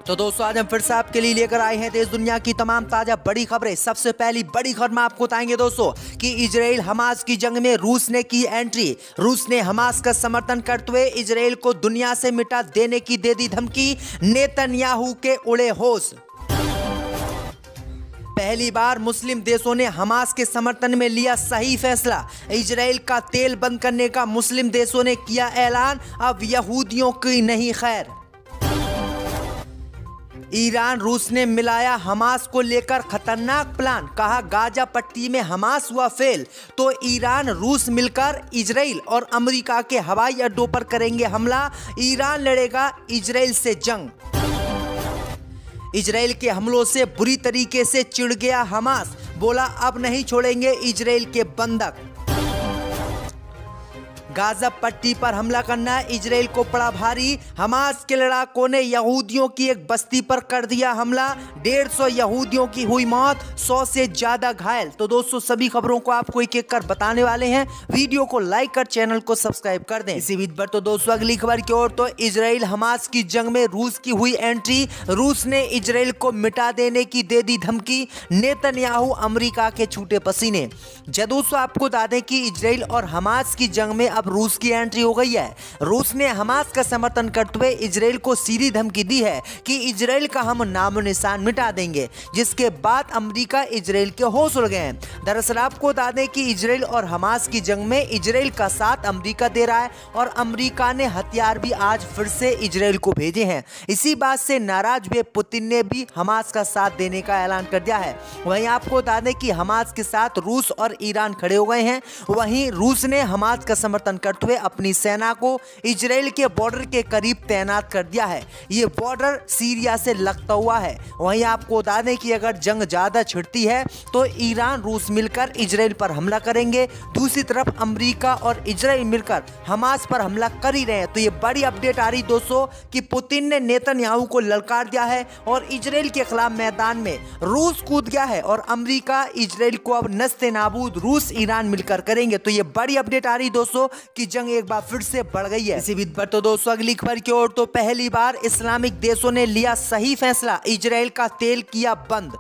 तो दोस्तों आज हम फिर से आपके लिए लेकर आए हैं देश दुनिया की तमाम ताजा बड़ी खबरें। सबसे पहली बड़ी खबर में आपको बताएंगे दोस्तों कि इजराइल हमास की जंग में रूस ने की एंट्री। रूस ने हमास का समर्थन करते हुए इजराइल को दुनिया से मिटा देने की दे दी धमकी। नेतन्याहू के उड़े होश। पहली बार मुस्लिम देशों ने हमास के समर्थन में लिया सही फैसला। इजराइल का तेल बंद करने का मुस्लिम देशों ने किया ऐलान। अब यहूदियों की नहीं खैर। ईरान रूस ने मिलाया हमास को लेकर खतरनाक प्लान। कहा गाजा पट्टी में हमास हुआ फेल तो ईरान रूस मिलकर इजराइल और अमेरिका के हवाई अड्डों पर करेंगे हमला। ईरान लड़ेगा इजराइल से जंग। इजराइल के हमलों से बुरी तरीके से चिढ़ गया हमास। बोला अब नहीं छोड़ेंगे इजराइल के बंधक। गाजा पट्टी पर हमला करना इजराइल को पड़ा भारी। हमास के लड़ाकों ने यहूदियों की एक बस्ती पर कर दिया हमला। 150 यहूदियों की हुई मौत, 100 से ज्यादा घायल। तो दोस्तों सभी खबरों को आपको एक एक कर बताने वाले हैं। वीडियो को लाइक कर चैनल को सब्सक्राइब कर दें। इसी बीच पर तो दोस्तों अगली खबर की ओर। तो इजराइल हमास की जंग में रूस की हुई एंट्री। रूस ने इजराइल को मिटा देने की दे दी धमकी। नेतन्याहू अमेरिका के छूटे पसीने। दोस्तों आपको बता दें कि इजराइल और हमास की जंग में रूस की एंट्री हो गई है। रूस ने हमास का समर्थन करते हुए इजराइल को सीधी धमकी दी है कि इजराइल का हम नामो निशान मिटा देंगे, जिसके बाद अमेरिका इजराइल के होश उड़ गए हैं। दरअसल आपको बता दें कि इजराइल और हमास की जंग में इजराइल का साथ अमेरिका दे रहा है और अमेरिका ने हथियार भी आज फिर से इजराइल को भेजे हैं। इसी बात से नाराज हुए पुतिन ने भी हमास का साथ देने का ऐलान कर दिया है। वहीं आपको बता दें कि हमास के साथ रूस और ईरान खड़े हो गए हैं। वहीं रूस ने हमास का समर्थन करते हुए अपनी सेना को इजराइल के बॉर्डर के करीब तैनात कर दिया है। ये बॉर्डर सीरिया से लगता हुआ है। वहीं आपको बता दें कि अगर जंग ज्यादा छिड़ती है तो ईरान रूस मिलकर इजराइल पर हमला करेंगे। दूसरी तरफ अमेरिका और इजराइल मिलकर हमास पर हमला कर ही रहे हैं। तो ये बड़ी अपडेट आ रही दोस्तों कि पुतिन ने नेतन्याहू को ललकार दिया है और इजराइल के खिलाफ मैदान में रूस कूद गया है और अमेरिका इजराइल को अब नस्ते नाबूद रूस ईरान मिलकर करेंगे। तो ये बड़ी अपडेट आ रही दोस्तों कि जंग एक बार फिर से बढ़ गई है। इसी बीच पर तो दोस्तों अगली खबर की ओर। तो पहली बार इस्लामिक देशों ने लिया सही फैसला। इजराइल का तेल किया बंद।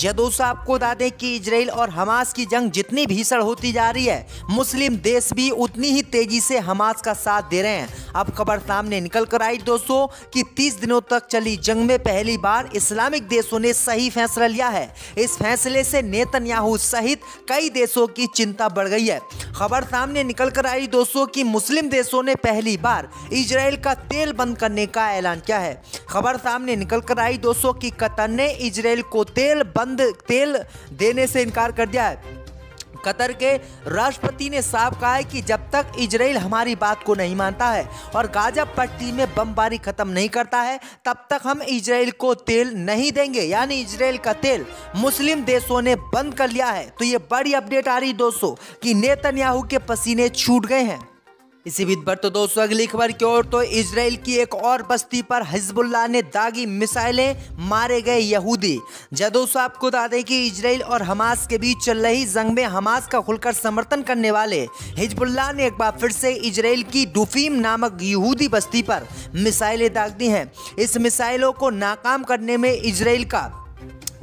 दोस्तों आपको बता दें कि इजराइल और हमास की जंग जितनी भीषण होती जा रही है, मुस्लिम देश भी उतनी ही तेजी से हमास का साथ दे रहे हैं। अब खबर सामने निकल कर आई दोस्तों कि 30 दिनों तक चली जंग में पहली बार इस्लामिक देशों ने सही फैसला लिया है। इस फैसले से नेतन्याहू सहित कई देशों की चिंता बढ़ गई है। खबर सामने निकल कर आई दोस्तों कि मुस्लिम देशों ने पहली बार इजराइल का तेल बंद करने का ऐलान किया है। खबर सामने निकल कर आई दोस्तों कि कतर ने इजराइल को तेल देने से इनकार कर दिया है। कतर के राष्ट्रपति ने साफ कहा है कि जब तक इजराइल हमारी बात को नहीं मानता है और गाजा पट्टी में बमबारी खत्म नहीं करता है, तब तक हम इजराइल को तेल नहीं देंगे। यानी इजराइल का तेल मुस्लिम देशों ने बंद कर लिया है। तो ये बड़ी अपडेट आ रही दोस्तों कि नेतन्याहू के पसीने छूट गए हैं। इसी बीच पर तो दोस्तों अगली खबर की ओर। तो इजराइल की एक और बस्ती पर हिजबुल्लाह ने दागी मिसाइलें, मारे गए यहूदी। दोस्तों आपको बता दें कि इजराइल और हमास के बीच चल रही जंग में हमास का खुलकर समर्थन करने वाले हिजबुल्लाह ने एक बार फिर से इजराइल की डुफीम नामक यहूदी बस्ती पर मिसाइलें दाग दी हैं। इस मिसाइलों को नाकाम करने में इजराइल का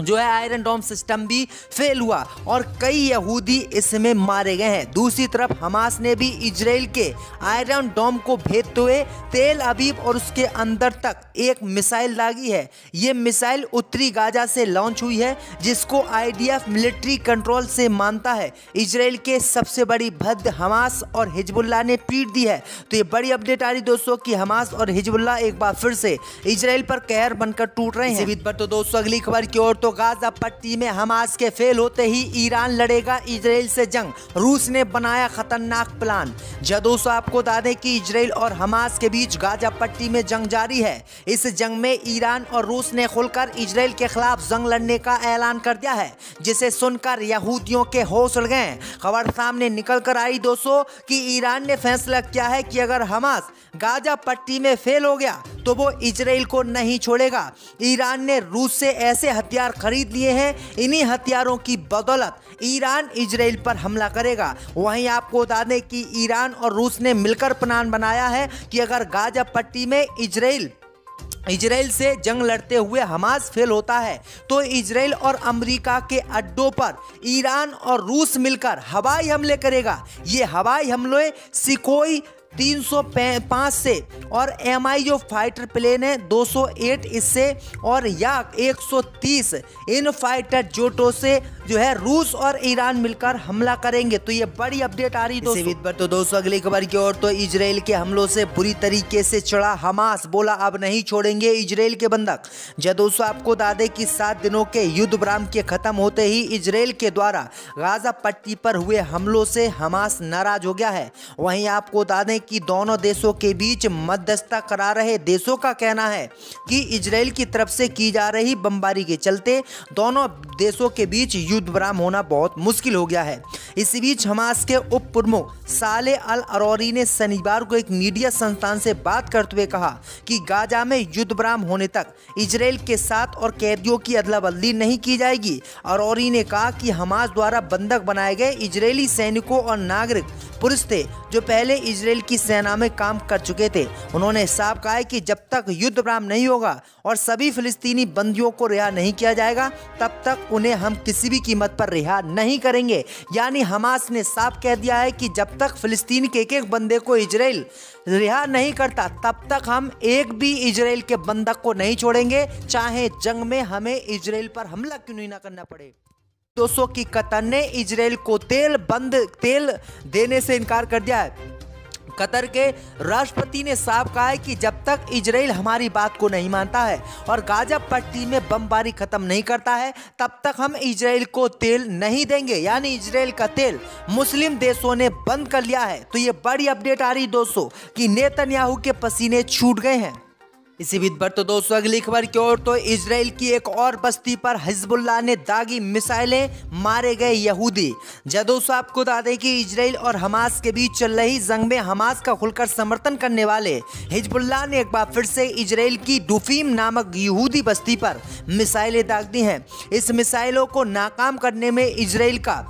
आयरन डोम सिस्टम भी फेल हुआ और कई यहूदी इसमें मारे गए हैं। दूसरी तरफ हमास ने भी इजराइल के आयरन डोम को भेदते हुए तेल अवीव और उसके अंदर तक एक मिसाइल दागी है। ये मिसाइल उत्तरी गाजा से लॉन्च हुई है, जिसको IDF मिलिट्री कंट्रोल से मानता है। इजराइल के सबसे बड़ी भद्द हमास और हिजबुल्लाह ने पीट दी है। तो ये बड़ी अपडेट आ रही दोस्तों कि हमास और हिजबुल्लाह एक बार फिर से इजराइल पर कहर बनकर टूट रहे हैं। इसी बीच पर तो दोस्तों अगली खबर की ओर। तो गाजा पट्टी में हमास के फेल होते ही ईरान लड़ेगा इजराइल से जंग। रूस ने बनाया खतरनाक प्लान। दोस्तों आपको बता दें कि इजराइल और हमास के बीच गाजा पट्टी में जंग जारी है। इस जंग में ईरान और रूस ने खुलकर इजराइल के खिलाफ जंग लड़ने का ऐलान कर दिया है, जिसे सुनकर यहूदियों के होश उड़ गए। खबर सामने निकल कर आई दोस्तों कि ईरान ने फैसला किया है कि अगर हमास गाजा पट्टी में फेल हो गया तो वो इजराइल को नहीं छोड़ेगा। ईरान ने रूस से ऐसे हथियार खरीद लिए हैं। इन्हीं हथियारों की बदौलत ईरान इजराइल पर हमला करेगा। वहीं आपको बता दें कि ईरान और रूस ने मिलकर प्लान बनाया है कि अगर गाजा पट्टी में इजराइल इजराइल से जंग लड़ते हुए हमास फेल होता है तो इजराइल और अमेरिका के अड्डों पर ईरान और रूस मिलकर हवाई हमले करेगा। ये हवाई हमले सुखोई 305 से और MiO फाइटर प्लेन है 208 इससे और याक 130 इन फाइटर जोटों से जो है रूस और ईरान मिलकर हमला करेंगे। तो ये बड़ी अपडेट आ रही दोस्तों। तो दोस्तों अगली खबर की ओर, तो इजराइल के हमलों से बुरी तरीके से चढ़ा हमास, बोला अब नहीं छोड़ेंगे इजराइल के बंधक। जब दोस्तों आपको बता दें कि 7 दिनों के युद्ध विराम के खत्म होते ही इजराइल के द्वारा गाजा पट्टी पर हुए हमलों से हमास नाराज हो गया है। वहीं आपको बता दें कि दोनों देशों के बीच मध्यस्थता करा रहे देशों का कहना है कि इजराइल की तरफ से की जा रही बमबारी के चलते दोनों देशों के बीच युद्ध विराम होना बहुत मुश्किल हो गया है। इसी बीच हमास के उप प्रमुख साले अल अरोरी ने शनिवार को एक मीडिया संस्थान से बात करते हुए कहा कि गाजा में युद्ध विराम होने तक इजराइल के साथ और कैदियों की अदला बदली नहीं की जाएगी। अरोरी ने कहा कि हमास द्वारा बंधक बनाए गए इजरायली सैनिकों और नागरिक पुरुष थे जो पहले इजराइल की सेना में काम कर चुके थे। उन्होंने साफ कहा है कि जब तक युद्ध विराम नहीं होगा और सभी फिलिस्तीनी बंदियों को रिहा नहीं किया जाएगा तब तक उन्हें हम किसी भी कीमत पर रिहा नहीं करेंगे। यानी हमास ने साफ कह दिया है कि जब तक फिलिस्तीन के एक बंदे को इजराइल रिहा नहीं करता तब तक हम एक भी इजराइल के बंधक को नहीं छोड़ेंगे, चाहे जंग में हमें इजराइल पर हमला क्यों नहीं ना करना पड़े। दोस्तों की कतर ने इजराइल को तेल देने से इनकार कर दिया है। कतर के राष्ट्रपति ने साफ कहा है कि जब तक इजराइल हमारी बात को नहीं मानता है और गाजा पट्टी में बमबारी खत्म नहीं करता है तब तक हम इजराइल को तेल नहीं देंगे। यानी इजराइल का तेल मुस्लिम देशों ने बंद कर लिया है। तो ये बड़ी अपडेट आ रही दोस्तों कि नेतन्याहू के पसीने छूट गए हैं। इसी बीच पर तो दोस्तों अगली खबर की ओर, तो इजराइल की एक और बस्ती पर हिजबुल्लाह ने दागी मिसाइलें, मारे गए यहूदी। जब दोस्तों आपको बता दें कि इजराइल और हमास के बीच चल रही जंग में हमास का खुलकर समर्थन करने वाले हिजबुल्लाह ने एक बार फिर से इजराइल की डुफीम नामक यहूदी बस्ती पर मिसाइलें दाग दी हैं। इस मिसाइलों को नाकाम करने में इजराइल का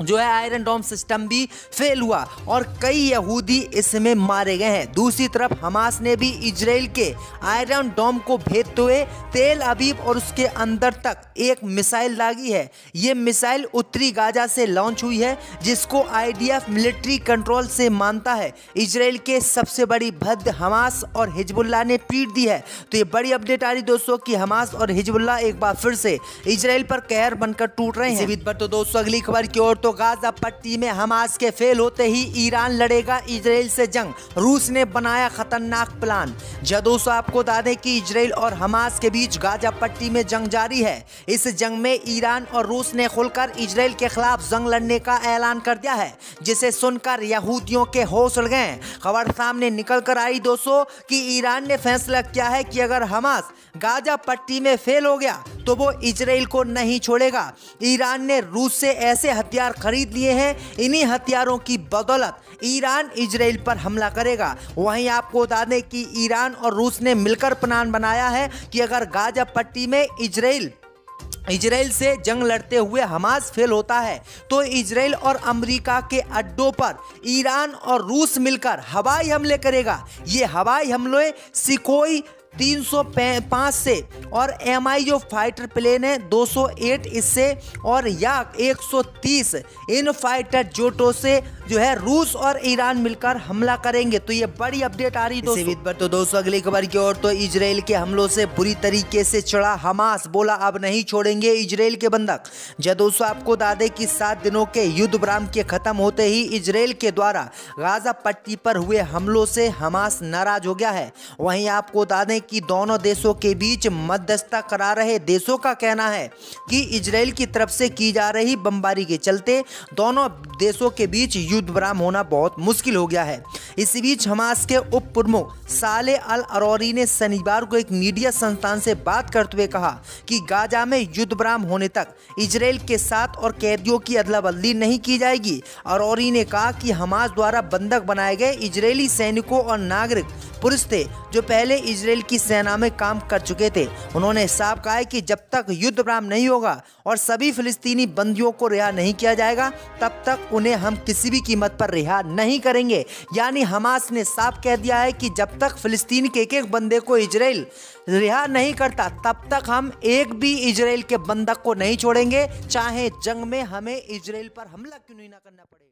जो है आयरन डोम सिस्टम भी फेल हुआ और कई यहूदी इसमें मारे गए हैं। दूसरी तरफ हमास ने भी इजराइल के आयरन डोम को भेदते हुए तेल अवीव और उसके अंदर तक एक मिसाइल दागी है। ये मिसाइल उत्तरी गाजा से लॉन्च हुई है जिसको IDF मिलिट्री कंट्रोल से मानता है। इजराइल के सबसे बड़ी भद्द हमास और हिजबुल्लाह ने पीट दी है। तो ये बड़ी अपडेट आ रही दोस्तों कि हमास और हिजबुल्लाह एक बार फिर से इजराइल पर कहर बनकर टूट रहे हैं। पर तो दोस्तों अगली खबर की ओर, तो गाजा पट्टी में हमास के फेल होते ही ईरान लड़ेगा इजराइल से जंग, रूस ने बनाया खतरनाक प्लान। जब दोस्तों आपको बता दें कि इजराइल और हमास के बीच गाजा पट्टी में जंग जारी है। इस जंग में ईरान और रूस ने खुलकर इजराइल के खिलाफ जंग लड़ने का ऐलान कर दिया है, जिसे सुनकर यहूदियों के होश उड़ गए। खबर सामने निकल कर आई दोस्तों कि ईरान ने फैसला किया है कि अगर हमास गाजा पट्टी में फेल हो गया तो वो इजराइल को नहीं छोड़ेगा। ईरान ने रूस से ऐसे हथियार खरीद लिए हैं, इन्हीं हथियारों की बदौलत ईरान इजराइल पर हमला करेगा। वहीं आपको बता दें कि ईरान और रूस ने मिलकर प्लान बनाया है कि अगर गाजा पट्टी में इजराइल से जंग लड़ते हुए हमास फेल होता है तो इजराइल और अमेरिका के अड्डों पर ईरान और रूस मिलकर हवाई हमले करेगा। ये हवाई हमले सुखोई 305 से और MiO फाइटर प्लेन है 208 इससे और याक 130 इन फाइटर जोटों से जो है रूस और ईरान मिलकर हमला करेंगे। तो ये बड़ी अपडेट आ रही दोस्तों। पर तो दोस्तों अगली खबर की ओर, तो इजराइल के हमलों से बुरी तरीके से चढ़ा हमास, बोला अब नहीं छोड़ेंगे इजराइल के बंधक। जब दोस्तों आपको बता दें कि 7 दिनों के युद्ध विराम के खत्म होते ही इजराइल के द्वारा गाजा पट्टी पर हुए हमलों से हमास नाराज हो गया है। वहीं आपको बता दें कि दोनों देशों के बीच मध्यस्थता करा रहे देशों का कहना है कि इजराइल की तरफ से की जा रही बमबारी के चलते दोनों देशों के बीच युद्ध विराम होना बहुत मुश्किल हो गया है। इसी बीच हमास के उप प्रमुख साले अल अरोरी ने शनिवार को एक मीडिया संस्थान से बात करते हुए कहा कि गाजा में युद्ध विराम होने तक इजराइल के साथ और कैदियों की अदला बदली नहीं की जाएगी। अरोरी ने कहा कि हमास द्वारा बंधक बनाए गए इजरायली सैनिकों और नागरिक पुरुष थे जो पहले इजराइल की सेना में काम कर चुके थे। उन्होंने साफ कहा है कि जब तक युद्ध विराम नहीं होगा और सभी फिलिस्तीनी बंदियों को रिहा नहीं किया जाएगा तब तक उन्हें हम किसी भी कीमत पर रिहा नहीं करेंगे। यानी हमास ने साफ कह दिया है कि जब तक फिलिस्तीन के एक एक बंदे को इजराइल रिहा नहीं करता तब तक हम एक भी इजराइल के बंधक को नहीं छोड़ेंगे, चाहे जंग में हमें इजराइल पर हमला क्यों नहीं ना करना पड़े।